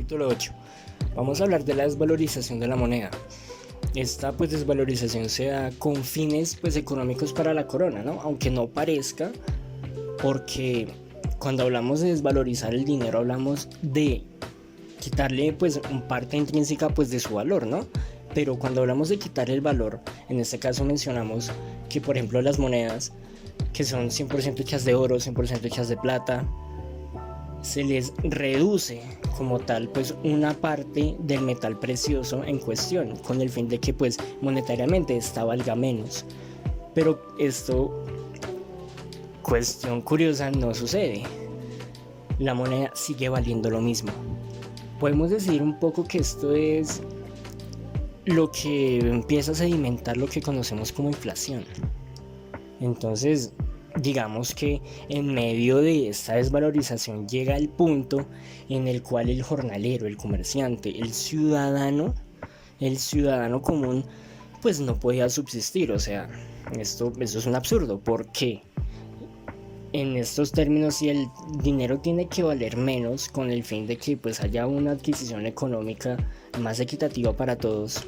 Capítulo 8. Vamos a hablar de la desvalorización de la moneda. Esta desvalorización se da con fines económicos para la corona, ¿no? Aunque no parezca, porque cuando hablamos de desvalorizar el dinero hablamos de quitarle un parte intrínseca de su valor, ¿no? Pero cuando hablamos de quitar el valor, en este caso mencionamos que por ejemplo las monedas que son 100% hechas de oro, 100% hechas de plata, se les reduce como tal una parte del metal precioso en cuestión, con el fin de que monetariamente esta valga menos. Pero esto, cuestión curiosa, no sucede. La moneda sigue valiendo lo mismo. Podemos decir un poco que esto es lo que empieza a sedimentar lo que conocemos como inflación. Entonces, digamos que en medio de esta desvalorización llega el punto en el cual el jornalero, el comerciante, el ciudadano común no podía subsistir. O sea, esto es un absurdo, porque en estos términos, si el dinero tiene que valer menos con el fin de que haya una adquisición económica más equitativa para todos,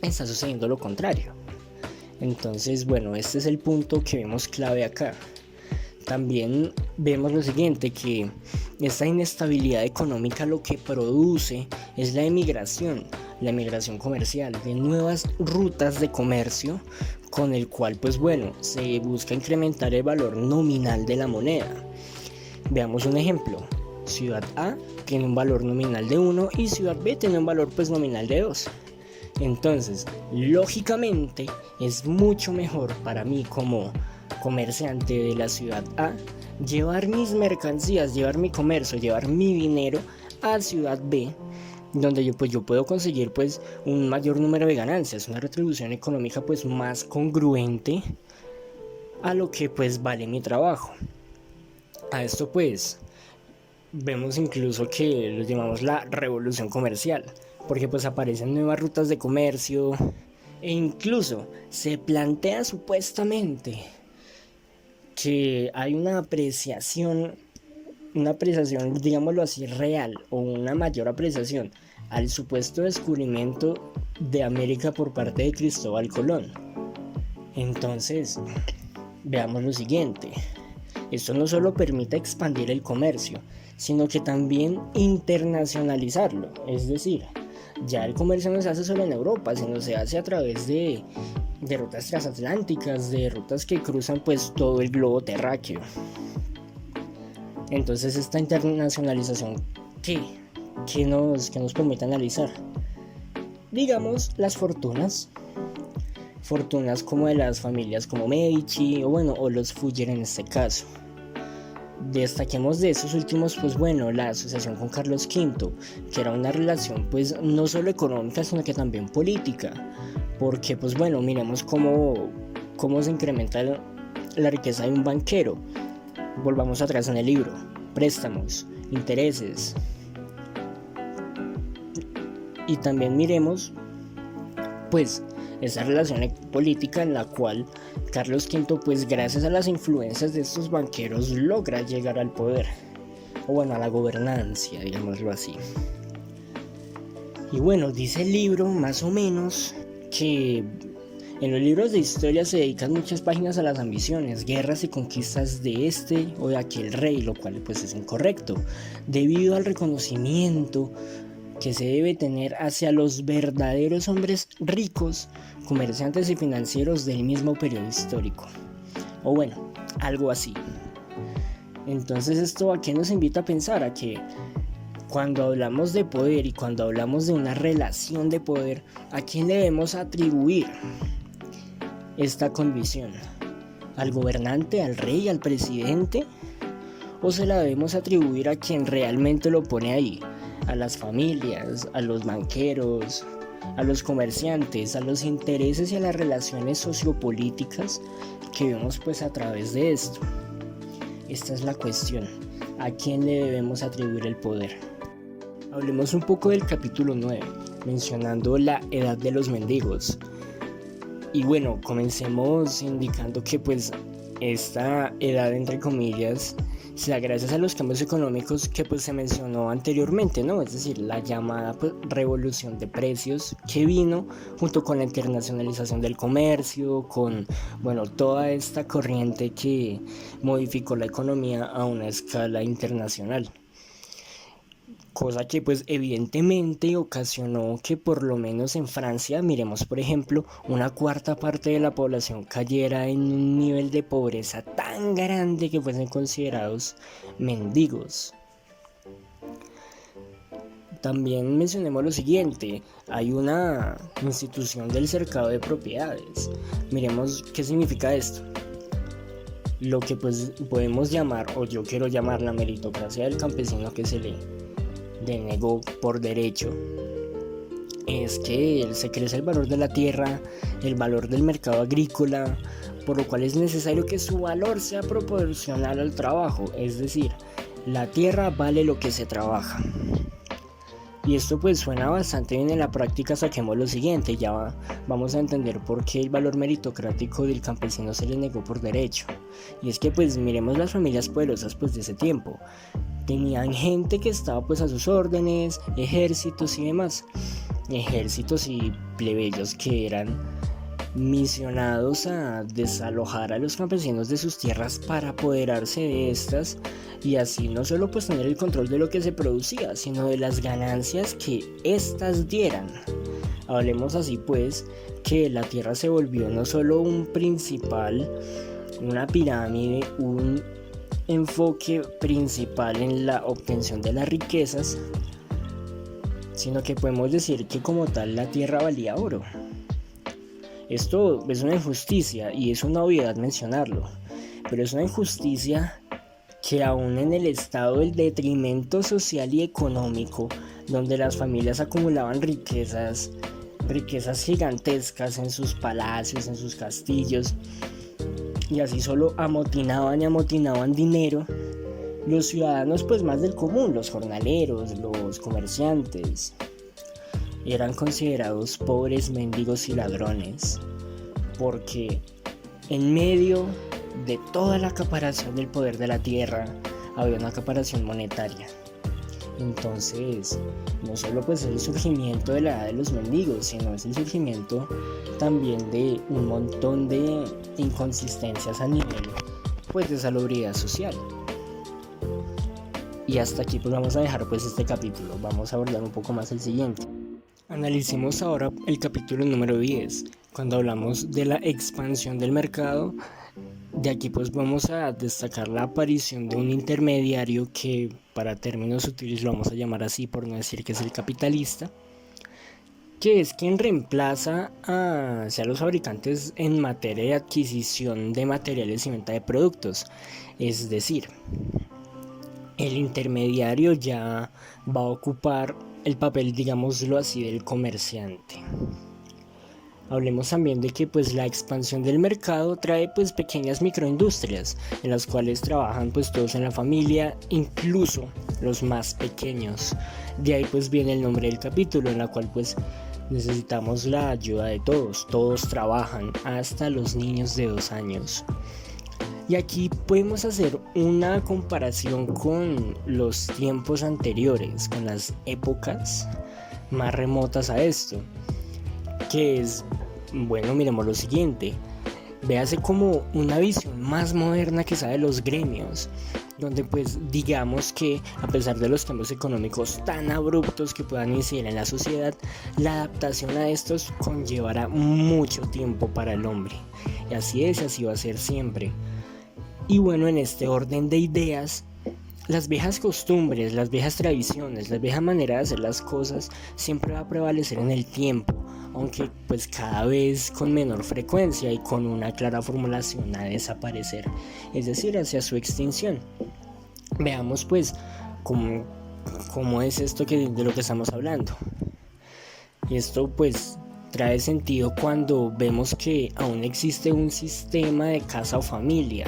está sucediendo lo contrario. Entonces, este es el punto que vemos clave acá. También vemos lo siguiente, que esta inestabilidad económica lo que produce es la emigración comercial de nuevas rutas de comercio, con el cual se busca incrementar el valor nominal de la moneda. Veamos un ejemplo. Ciudad A tiene un valor nominal de 1 y Ciudad B tiene un valor nominal de 2. Entonces, lógicamente, es mucho mejor para mí como comerciante de la ciudad A llevar mis mercancías, llevar mi comercio, llevar mi dinero a ciudad B, donde yo puedo conseguir un mayor número de ganancias, una retribución económica más congruente a lo que vale mi trabajo. A esto vemos incluso que lo llamamos la revolución comercial, porque aparecen nuevas rutas de comercio e incluso se plantea supuestamente que hay una apreciación, digámoslo así, real, o una mayor apreciación al supuesto descubrimiento de América por parte de Cristóbal Colón. Entonces, veamos lo siguiente. Esto no solo permite expandir el comercio, sino que también internacionalizarlo. Es decir, ya el comercio no se hace solo en Europa, sino se hace a través de rutas transatlánticas, de rutas que cruzan todo el globo terráqueo. Entonces, esta internacionalización, ¿qué nos permite analizar? Digamos, las fortunas como de las familias como Medici o los Fugger en este caso. Destaquemos de esos últimos la asociación con Carlos V, que era una relación no solo económica, sino que también política, porque miremos cómo se incrementa la riqueza de un banquero. Volvamos atrás en el libro: préstamos, intereses, y también miremos esa relación política en la cual Carlos V, gracias a las influencias de estos banqueros, logra llegar al poder, o a la gobernancia, digámoslo así. Y dice el libro más o menos que en los libros de historia se dedican muchas páginas a las ambiciones, guerras y conquistas de este o de aquel rey, lo cual es incorrecto, debido al reconocimiento que se debe tener hacia los verdaderos hombres ricos, comerciantes y financieros del mismo periodo histórico, o algo así. Entonces, ¿esto a qué nos invita a pensar? A que cuando hablamos de poder y cuando hablamos de una relación de poder, ¿a quién debemos atribuir esta condición? ¿Al gobernante, al rey, al presidente? ¿O se la debemos atribuir a quien realmente lo pone ahí? A las familias, a los banqueros, a los comerciantes, a los intereses y a las relaciones sociopolíticas que vemos a través de esto. Esta es la cuestión: ¿a quién le debemos atribuir el poder? Hablemos un poco del capítulo 9, mencionando la edad de los mendigos. Y comencemos indicando que esta edad, entre comillas, se da gracias a los cambios económicos que pues se mencionó anteriormente, ¿no? Es decir, la llamada pues, revolución de precios que vino junto con la internacionalización del comercio, con, bueno, toda esta corriente que modificó la economía a una escala internacional. Cosa que pues evidentemente ocasionó que por lo menos en Francia, miremos por ejemplo, una cuarta parte de la población cayera en un nivel de pobreza tan grande que fuesen considerados mendigos. También mencionemos lo siguiente, hay una institución del cercado de propiedades. Miremos qué significa esto. Lo que pues podemos llamar, o yo quiero llamar, la meritocracia del campesino que se le denegó por derecho, es que se crece el valor de la tierra, el valor del mercado agrícola, por lo cual es necesario que su valor sea proporcional al trabajo, es decir, la tierra vale lo que se trabaja. Y esto pues suena bastante bien en la práctica. Saquemos lo siguiente, ya vamos a entender por qué el valor meritocrático del campesino se le negó por derecho. Y es que pues miremos las familias poderosas pues de ese tiempo. Tenían gente que estaba pues a sus órdenes, ejércitos y demás. Ejércitos y plebeyos que eran misionados a desalojar a los campesinos de sus tierras para apoderarse de estas y así no solo pues tener el control de lo que se producía, sino de las ganancias que éstas dieran. Hablemos así pues que la tierra se volvió no solo un principal, una pirámide, un enfoque principal en la obtención de las riquezas, sino que podemos decir que como tal la tierra valía oro. Esto es una injusticia y es una obviedad mencionarlo, pero es una injusticia que aún en el estado del detrimento social y económico, donde las familias acumulaban riquezas gigantescas en sus palacios, en sus castillos, y así solo amotinaban y amotinaban dinero, los ciudadanos pues más del común, los jornaleros, los comerciantes, eran considerados pobres, mendigos y ladrones, porque en medio de toda la acaparación del poder de la tierra había una acaparación monetaria. Entonces, no solo pues es el surgimiento de la edad de los mendigos, sino es el surgimiento también de un montón de inconsistencias a nivel pues de salubridad social. Y hasta aquí pues vamos a dejar pues este capítulo, vamos a abordar un poco más el siguiente. Analicemos ahora el capítulo número 10, cuando hablamos de la expansión del mercado. De aquí pues vamos a destacar la aparición de un intermediario que para términos sutiles lo vamos a llamar así por no decir que es el capitalista, que es quien reemplaza a los fabricantes en materia de adquisición de materiales y venta de productos. Es decir, el intermediario ya va a ocupar el papel, digámoslo así, del comerciante. Hablemos también de que pues la expansión del mercado trae pues pequeñas microindustrias en las cuales trabajan pues todos en la familia, incluso los más pequeños. De ahí pues viene el nombre del capítulo, en la cual pues necesitamos la ayuda de todos. Todos trabajan, hasta los niños de 2 años. Y aquí podemos hacer una comparación con los tiempos anteriores, con las épocas más remotas a esto, que es, bueno, miremos lo siguiente, véase como una visión más moderna quizá de los gremios, donde pues digamos que a pesar de los cambios económicos tan abruptos que puedan incidir en la sociedad, la adaptación a estos conllevará mucho tiempo para el hombre, y así es, así va a ser siempre. Y bueno, en este orden de ideas, las viejas costumbres, las viejas tradiciones, la vieja manera de hacer las cosas siempre va a prevalecer en el tiempo, aunque pues cada vez con menor frecuencia y con una clara formulación a desaparecer, es decir, hacia su extinción. Veamos pues cómo es esto de lo que estamos hablando. Y esto pues trae sentido cuando vemos que aún existe un sistema de casa o familia,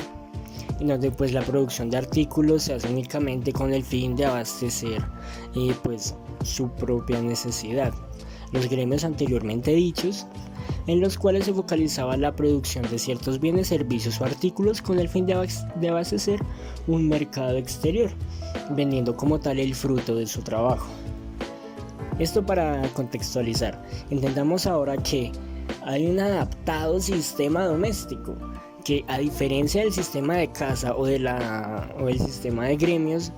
en donde pues la producción de artículos se hace únicamente con el fin de abastecer pues su propia necesidad. los gremios anteriormente dichos, en los cuales se focalizaba la producción de ciertos bienes, servicios o artículos con el fin de abastecer un mercado exterior, vendiendo como tal el fruto de su trabajo. Esto para contextualizar, entendamos ahora que hay un adaptado sistema doméstico, que a diferencia del sistema de casa o del sistema de gremios,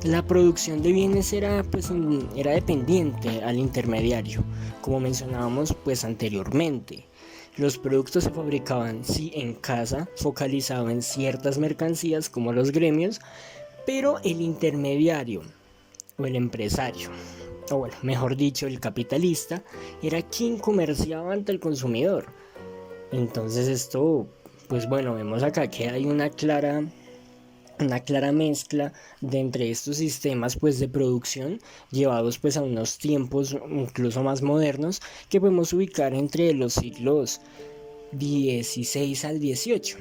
la producción de bienes era dependiente al intermediario, como mencionábamos anteriormente. Los productos se fabricaban sí en casa, focalizado en ciertas mercancías como los gremios, pero el intermediario o el empresario, o bueno, mejor dicho, el capitalista, era quien comerciaba ante el consumidor. Entonces esto, vemos acá que hay una clara mezcla de entre estos sistemas de producción llevados a unos tiempos incluso más modernos, que podemos ubicar entre los siglos XVI al XVIII.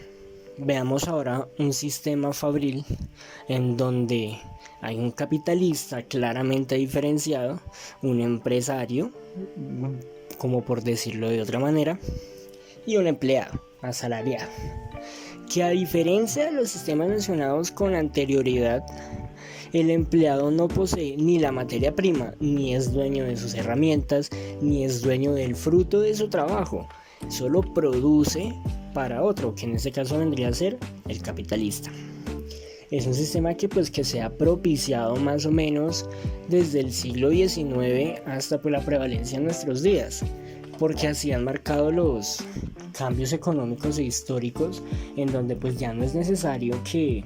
Veamos ahora un sistema fabril en donde hay un capitalista claramente diferenciado, un empresario, como por decirlo de otra manera, y un empleado asalariado, que a diferencia de los sistemas mencionados con anterioridad, el empleado no posee ni la materia prima, ni es dueño de sus herramientas, ni es dueño del fruto de su trabajo, solo produce para otro, que en este caso vendría a ser el capitalista. Es un sistema que se ha propiciado más o menos desde el siglo XIX hasta la prevalencia en nuestros días, porque así han marcado los cambios económicos e históricos, en donde ya no es necesario que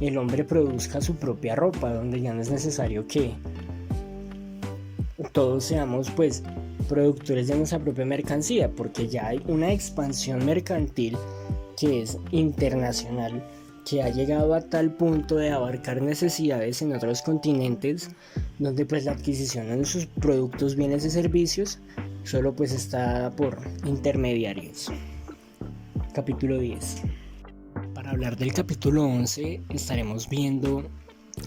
el hombre produzca su propia ropa, donde ya no es necesario que todos seamos productores de nuestra propia mercancía, porque ya hay una expansión mercantil que es internacional, que ha llegado a tal punto de abarcar necesidades en otros continentes, donde la adquisición de sus productos, bienes y servicios solo está dada por intermediarios. Capítulo 10. Para hablar del capítulo 11 estaremos viendo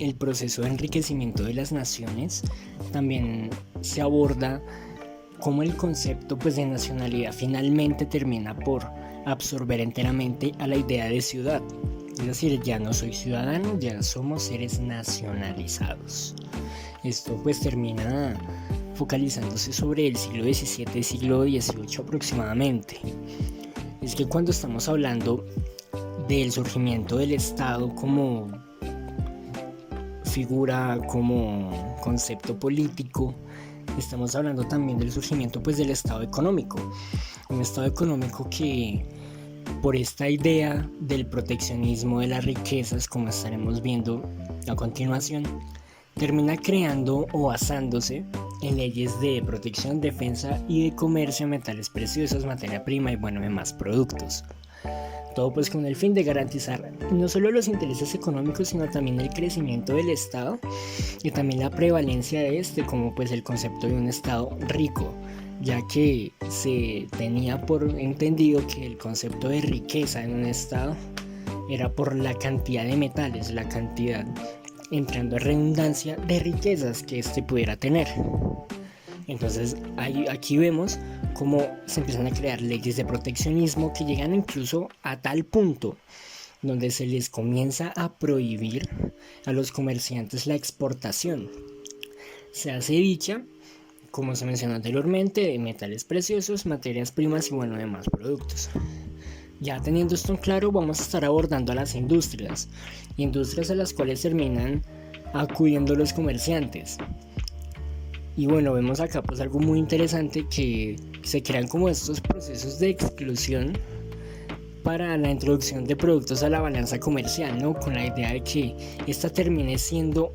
el proceso de enriquecimiento de las naciones. También se aborda cómo el concepto de nacionalidad finalmente termina por absorber enteramente a la idea de ciudad. Es decir, ya no soy ciudadano, ya somos seres nacionalizados. Esto termina focalizándose sobre el siglo XVII y siglo XVIII aproximadamente. Es que cuando estamos hablando del surgimiento del Estado como figura, como concepto político, estamos hablando también del surgimiento del Estado económico. Un Estado económico que, por esta idea del proteccionismo de las riquezas, como estaremos viendo a continuación, termina creando o basándose en leyes de protección, defensa y de comercio de metales preciosos, materia prima y demás productos. Todo con el fin de garantizar no solo los intereses económicos, sino también el crecimiento del Estado y también la prevalencia de como el concepto de un Estado rico, ya que se tenía por entendido que el concepto de riqueza en un Estado era por la cantidad de metales, la cantidad, entrando en redundancia, de riquezas que pudiera tener. Entonces aquí vemos cómo se empiezan a crear leyes de proteccionismo que llegan incluso a tal punto donde se les comienza a prohibir a los comerciantes la exportación. Se hace dicha, como se mencionó anteriormente, de metales preciosos, materias primas y demás productos. Ya teniendo esto en claro, vamos a estar abordando a las industrias a las cuales terminan acudiendo los comerciantes. Y vemos acá algo muy interesante, que se crean como estos procesos de exclusión para la introducción de productos a la balanza comercial, ¿no? Con la idea de que esta termine siendo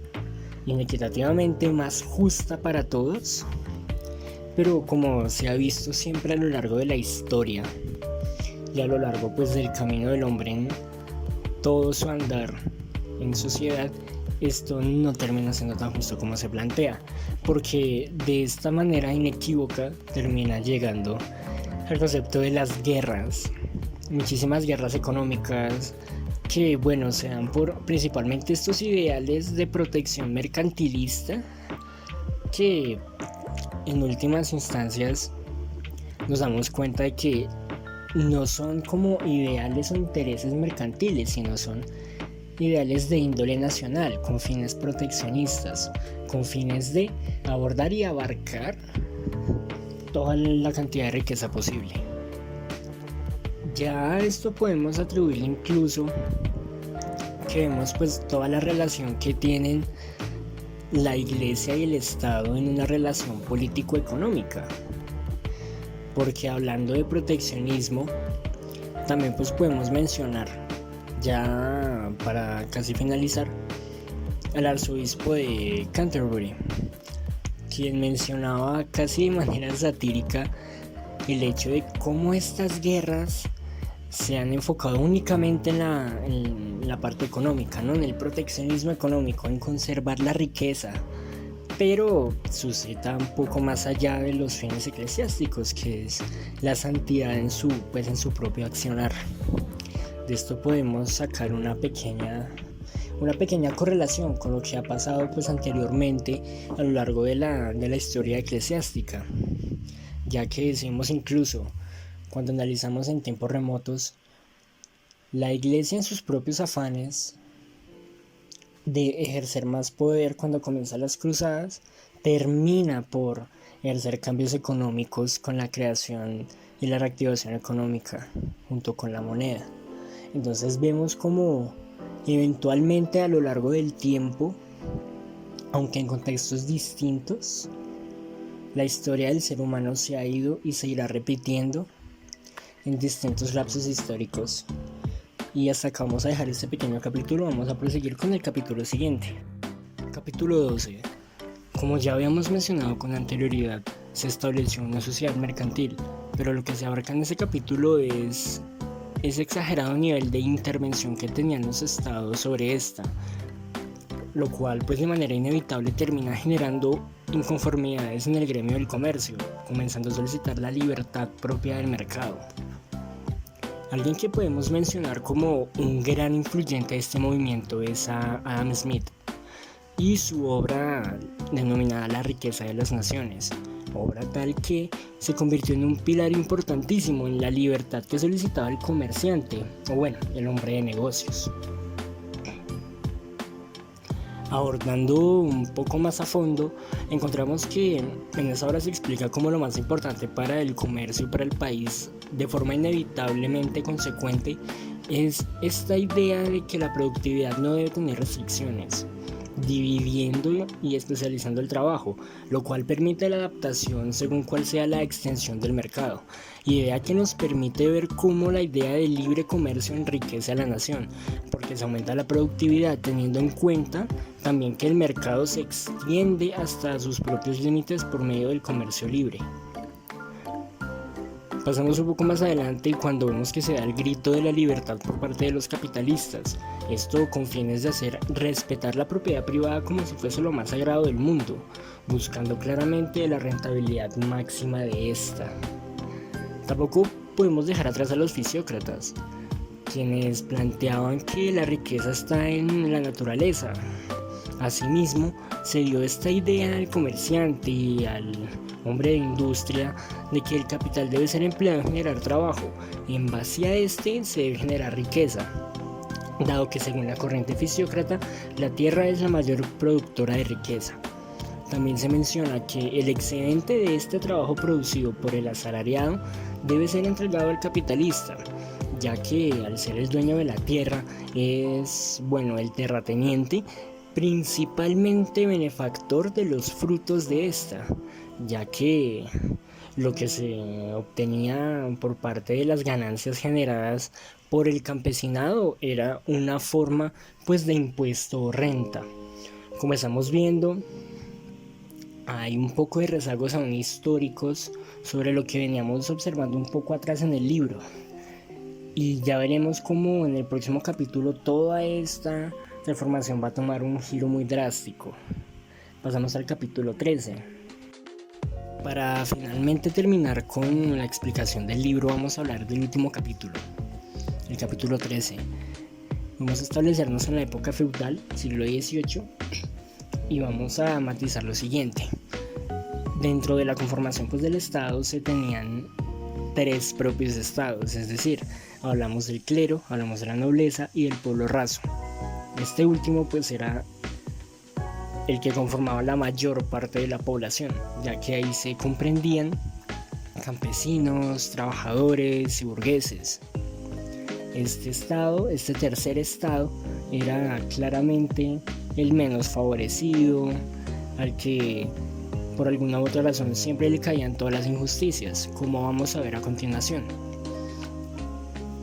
inequitativamente más justa para todos. Pero como se ha visto siempre a lo largo de la historia y a lo largo del camino del hombre en todo su andar en sociedad, esto no termina siendo tan justo como se plantea, porque de esta manera inequívoca termina llegando al concepto de las guerras, muchísimas guerras económicas que se dan por principalmente estos ideales de protección mercantilista que en últimas instancias nos damos cuenta de que no son como ideales o intereses mercantiles, sino son ideales de índole nacional, con fines proteccionistas, con fines de abordar y abarcar toda la cantidad de riqueza posible. Ya a esto podemos atribuir incluso que vemos pues toda la relación que tienen la Iglesia y el Estado en una relación político-económica, porque hablando de proteccionismo también pues podemos mencionar, ya para casi finalizar, al arzobispo de Canterbury, quien mencionaba casi de manera satírica el hecho de cómo estas guerras se han enfocado únicamente en la parte económica, ¿no? En el proteccionismo económico, en conservar la riqueza, pero suscita un poco más allá de los fines eclesiásticos, que es la santidad en su propio accionar. De esto podemos sacar una pequeña correlación con lo que ha pasado pues anteriormente a lo largo de la historia eclesiástica, ya que decimos incluso cuando analizamos en tiempos remotos, la Iglesia en sus propios afanes de ejercer más poder cuando comienzan las cruzadas, termina por ejercer cambios económicos con la creación y la reactivación económica junto con la moneda. Entonces vemos como eventualmente a lo largo del tiempo, aunque en contextos distintos, la historia del ser humano se ha ido y se irá repitiendo en distintos lapsos históricos. Y hasta acá vamos a dejar este pequeño capítulo. Vamos a proseguir con el capítulo siguiente. Capítulo 12. Como ya habíamos mencionado con anterioridad, se estableció una sociedad mercantil, pero lo que se abarca en ese capítulo es ese exagerado nivel de intervención que tenían los estados sobre esta, lo cual pues de manera inevitable termina generando inconformidades en el gremio del comercio, comenzando a solicitar la libertad propia del mercado. Alguien que podemos mencionar como un gran influyente de este movimiento es a Adam Smith y su obra denominada La riqueza de las naciones, obra tal que se convirtió en un pilar importantísimo en la libertad que solicitaba el comerciante, o bueno, el hombre de negocios. Abordando un poco más a fondo, encontramos que en esa obra se explica cómo lo más importante para el comercio y para el país, de forma inevitablemente consecuente, es esta idea de que la productividad no debe tener restricciones, dividiendo y especializando el trabajo, lo cual permite la adaptación según cuál sea la extensión del mercado, idea que nos permite ver cómo la idea del libre comercio enriquece a la nación, porque se aumenta la productividad teniendo en cuenta también que el mercado se extiende hasta sus propios límites por medio del comercio libre. Pasamos un poco más adelante y cuando vemos que se da el grito de la libertad por parte de los capitalistas, esto con fines de hacer respetar la propiedad privada como si fuese lo más sagrado del mundo, buscando claramente la rentabilidad máxima de esta. Tampoco podemos dejar atrás a los fisiócratas, quienes planteaban que la riqueza está en la naturaleza. Asimismo, se dio esta idea al comerciante y al hombre de industria de que el capital debe ser empleado en generar trabajo y en base a este se debe generar riqueza, dado que según la corriente fisiócrata la tierra es la mayor productora de riqueza. También se menciona que el excedente de este trabajo producido por el asalariado debe ser entregado al capitalista, ya que al ser el dueño de la tierra es, el terrateniente, principalmente benefactor de los frutos de esta, ya que lo que se obtenía por parte de las ganancias generadas por el campesinado era una forma de impuesto o renta. Como estamos viendo, hay un poco de rezagos aún históricos sobre lo que veníamos observando un poco atrás en el libro, y ya veremos cómo en el próximo capítulo toda esta transformación va a tomar un giro muy drástico. Pasamos al capítulo 13. Para finalmente terminar con la explicación del libro, vamos a hablar del último capítulo, el capítulo 13. Vamos a establecernos en la época feudal, siglo XVIII, y vamos a matizar lo siguiente. dentro de la conformación pues del Estado se tenían tres propios estados, es decir, hablamos del clero, hablamos de la nobleza y del pueblo raso. Este último pues era el que conformaba la mayor parte de la población, ya que ahí se comprendían campesinos, trabajadores y burgueses. Este tercer estado, era claramente el menos favorecido, al que por alguna u otra razón siempre le caían todas las injusticias, como vamos a ver a continuación.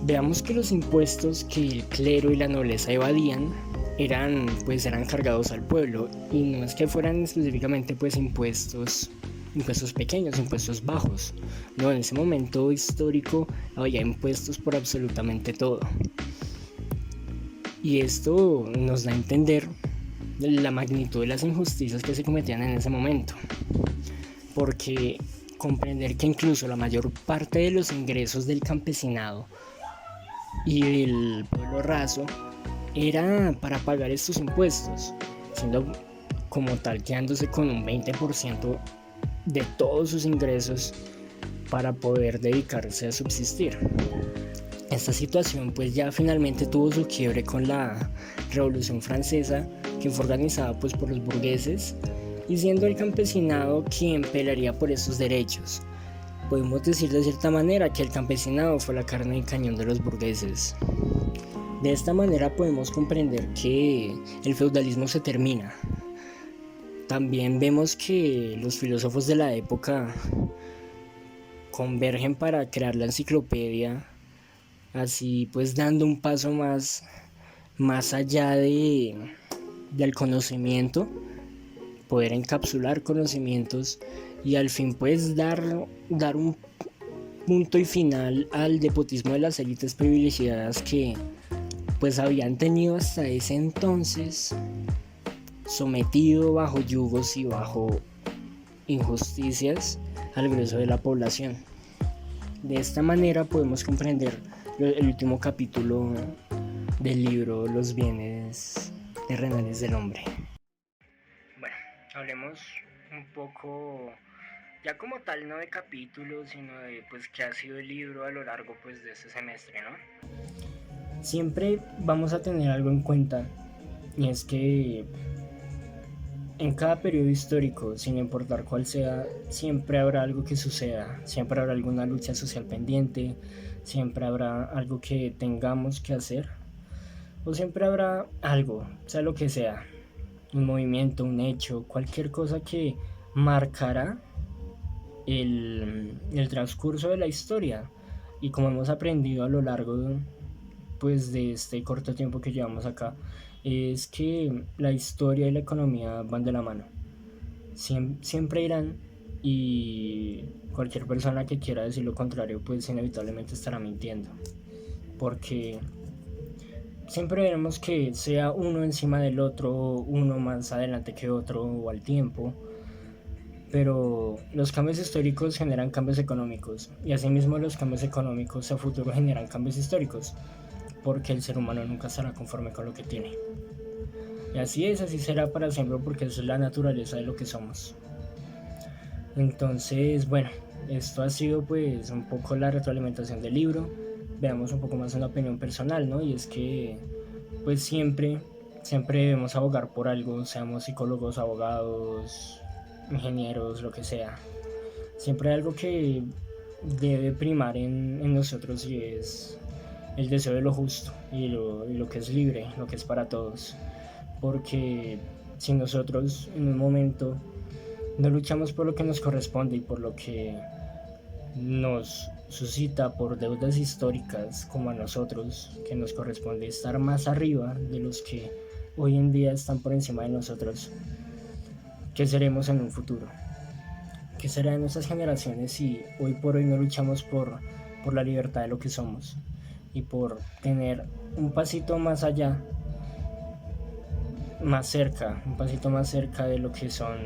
Veamos que los impuestos que el clero y la nobleza evadían eran cargados al pueblo, y no es que fueran específicamente pues impuestos pequeños, impuestos bajos. No, en ese momento histórico había impuestos por absolutamente todo. Y esto nos da a entender la magnitud de las injusticias que se cometían en ese momento. Porque comprender que incluso la mayor parte de los ingresos del campesinado y del pueblo raso era para pagar estos impuestos, siendo como tal quedándose con un 20% de todos sus ingresos para poder dedicarse a subsistir. Esta situación pues ya finalmente tuvo su quiebre con la Revolución Francesa, que fue organizada pues por los burgueses, y siendo el campesinado quien pelearía por esos derechos. Podemos decir de cierta manera que el campesinado fue la carne de cañón de los burgueses. De esta manera podemos comprender que el feudalismo se termina. También vemos que los filósofos de la época convergen para crear la enciclopedia, así pues dando un paso más allá del conocimiento, poder encapsular conocimientos y al fin pues dar un punto y final al despotismo de las élites privilegiadas que pues habían tenido hasta ese entonces, sometido bajo yugos y bajo injusticias al grueso de la población. De esta manera podemos comprender el último capítulo del libro Los bienes terrenales del hombre. Bueno, hablemos un poco, ya como tal, no de capítulos, sino de pues qué ha sido el libro a lo largo pues de este semestre, ¿no? Siempre vamos a tener algo en cuenta, y es que en cada periodo histórico, sin importar cuál sea, siempre habrá algo que suceda, siempre habrá alguna lucha social pendiente, siempre habrá algo que tengamos que hacer, o siempre habrá algo, sea lo que sea, un movimiento, un hecho, cualquier cosa que marcará el transcurso de la historia. Y como hemos aprendido a lo largo de este corto tiempo que llevamos acá, es que la historia y la economía van de la mano, siempre irán, y cualquier persona que quiera decir lo contrario pues inevitablemente estará mintiendo, porque siempre veremos que sea uno encima del otro, uno más adelante que otro o al tiempo, pero los cambios históricos generan cambios económicos, y asimismo los cambios económicos a futuro generan cambios históricos, porque el ser humano nunca estará conforme con lo que tiene. Y así será para siempre, porque esa es la naturaleza de lo que somos. Entonces, bueno, esto ha sido pues un poco la retroalimentación del libro. Veamos un poco más una opinión personal, ¿no? Y es que pues siempre debemos abogar por algo, seamos psicólogos, abogados, ingenieros, lo que sea. Siempre hay algo que debe primar en nosotros, y es el deseo de lo justo y lo que es libre, lo que es para todos. Porque si nosotros en un momento no luchamos por lo que nos corresponde y por lo que nos suscita por deudas históricas, como a nosotros, que nos corresponde estar más arriba de los que hoy en día están por encima de nosotros, ¿qué seremos en un futuro? ¿Qué será de nuestras generaciones si hoy por hoy no luchamos por la libertad de lo que somos y por tener un pasito más allá, un pasito más cerca de lo que son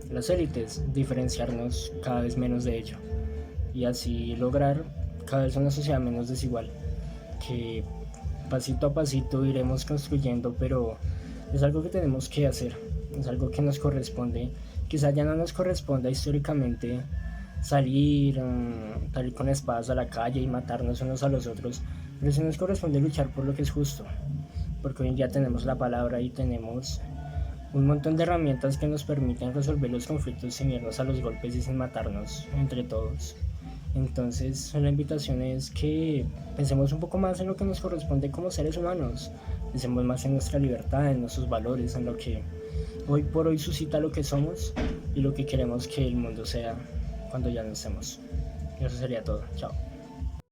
las élites, diferenciarnos cada vez menos de ello y así lograr cada vez una sociedad menos desigual, que pasito a pasito iremos construyendo, pero es algo que tenemos que hacer, es algo que nos corresponde, Quizás ya no nos corresponda históricamente salir, salir con espadas a la calle y matarnos unos a los otros, pero sí nos corresponde luchar por lo que es justo, porque hoy en día tenemos la palabra y tenemos un montón de herramientas que nos permiten resolver los conflictos sin irnos a los golpes y sin matarnos entre todos. Entonces la invitación es que pensemos un poco más en lo que nos corresponde como seres humanos, pensemos más en nuestra libertad, en nuestros valores, en lo que hoy por hoy suscita lo que somos y lo que queremos que el mundo sea cuando ya no estemos. Eso sería todo. Chao.